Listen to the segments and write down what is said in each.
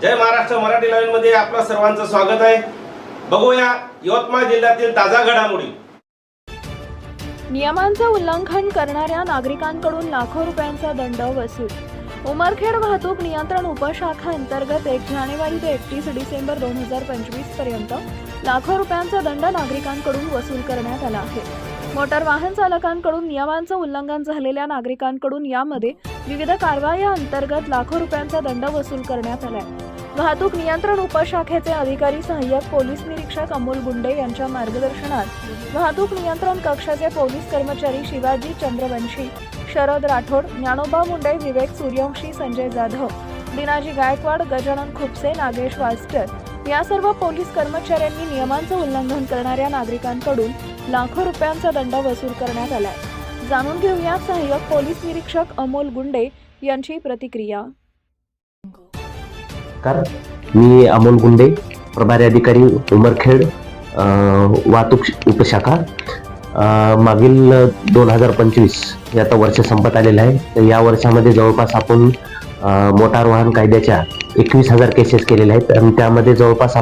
जय Maharashtra Marathi live मध्ये आपलं सर्वांचं स्वागत आहे। बघूया यवतमाळ जिल्ह्यातील ताजा घडामोडी। नियमांचे उल्लंघन करणाऱ्या नागरिकांकडून लाखो रुपयांचा दंड वसूल। उमरखेड वाहतूक नियंत्रण उपशाखा अंतर्गत 1 जानेवारी ते 31 डिसेंबर 2025 पर्यंत लाखो रुपयांचा दंड नागरिकांकडून वसूल करण्यात आला आहे। मोटार वाहन चालकांकडून नियमांचे उल्लंघन झालेल्या नागरिकांकडून यामध्ये विविध कारवाया अंतर्गत लाखो रुपयांचा दंड वसूल करण्यात आला आहे। वाहतूक नियंत्रण उपशाखेचे अधिकारी सहाय्यक पोलीस निरीक्षक अमोल गुंडे यांच्या मार्गदर्शनात वाहतूक नियंत्रण कक्षाचे पोलीस कर्मचारी शिवाजी चंद्रवंशी, शरद राठोड, ज्ञानोबा मुंडे, विवेक सूर्यवंशी, संजय जाधव, दिनाजी गायकवाड, गजानन खुपसे, नागेश वास्टर या सर्व पोलीस कर्मचाऱ्यांनी नियमांचे उल्लंघन करणाऱ्या नागरिकांकडून लाखो रुपयांचा दंड वसूल करण्यात आला आहे। जाणून घेऊया सहाय्यक पोलीस निरीक्षक अमोल गुंडे यांची प्रतिक्रिया। मी अमोल गुंडे, प्रभारी अधिकारी उमरखेड वाहतूक उपशाखा। मागील 2025 हे आता वर्ष संपत आलेलं आहे। तर या वर्षामध्ये जवळपास आपण मोटार वाहन कायद्याच्या 21,000 केसेस केलेल्या आहेत आणि त्यामध्ये जवळपास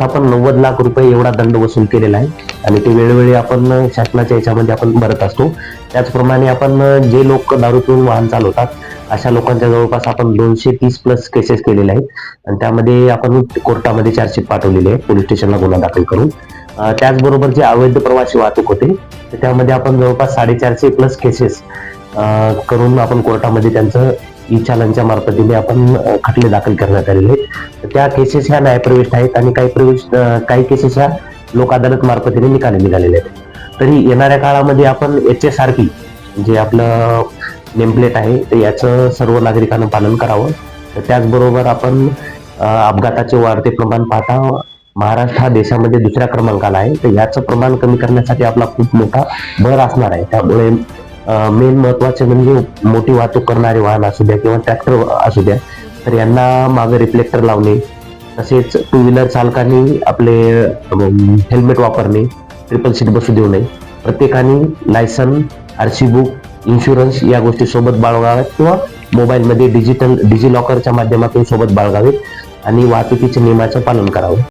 आपण 90 लाख रुपये एवढा दंड वसूल केलेला आहे आणि ते वेळोवेळी आपण शासनाच्या याच्यामध्ये आपण भरत असतो। त्याचप्रमाणे आपण जे लोक दारू पिऊन वाहन चालवतात अशा लोकांच्या जवळपास आपण 230 प्लस केसेस केलेले आहेत आणि त्यामध्ये आपण कोर्टामध्ये चार्जशीट पाठवलेली आहे, पोलीस स्टेशनला गुन्हा दाखल करून। त्याचबरोबर जे अवैध प्रवासी वाहतूक होते तर त्यामध्ये आपण जवळपास 450 प्लस केसेस करून आपण कोर्टामध्ये त्यांचं ई चालनच्या मार्फतीने आपण खटले दाखल करण्यात आलेले आहेत। तर त्या केसेस ह्या न्यायप्रविष्ट आहेत आणि काही केसेस ह्या लोक अदालत मार्फतीने निकाली निघालेले आहेत। तरी येणाऱ्या काळामध्ये आपण HSRP जे आपलं नेमप्लेट आहे तर याचं सर्व नागरिकांना पालन करावं। तर त्याचबरोबर आपण अपघाताचे वाढते प्रमाण पाहता महाराष्ट्र हा देशामध्ये दुसऱ्या क्रमांकाला आहे। तर याचं प्रमाण कमी करण्यासाठी आपला खूप मोठा भर असणार आहे। त्यामुळे मेन महत्वाचे म्हणजे मोठी वाहतूक करणारे वाहन असू द्या किंवा ट्रॅक्टर असू द्या तर यांना मागे रिफ्लेक्टर लावणे, तसेच टू व्हीलर चालकांनी आपले हेल्मेट वापरणे, ट्रिपल सीट बसू देऊ नये, प्रत्येकाने लायसन, RC बुक, इन्शुरन्स या गोष्टी सोबत बाळगाव्यात किंवा मोबाईलमध्ये डिजिलॉकरच्या माध्यमातून सोबत बाळगावेत आणि वाहतुकीच्या नियमाचं पालन करावं।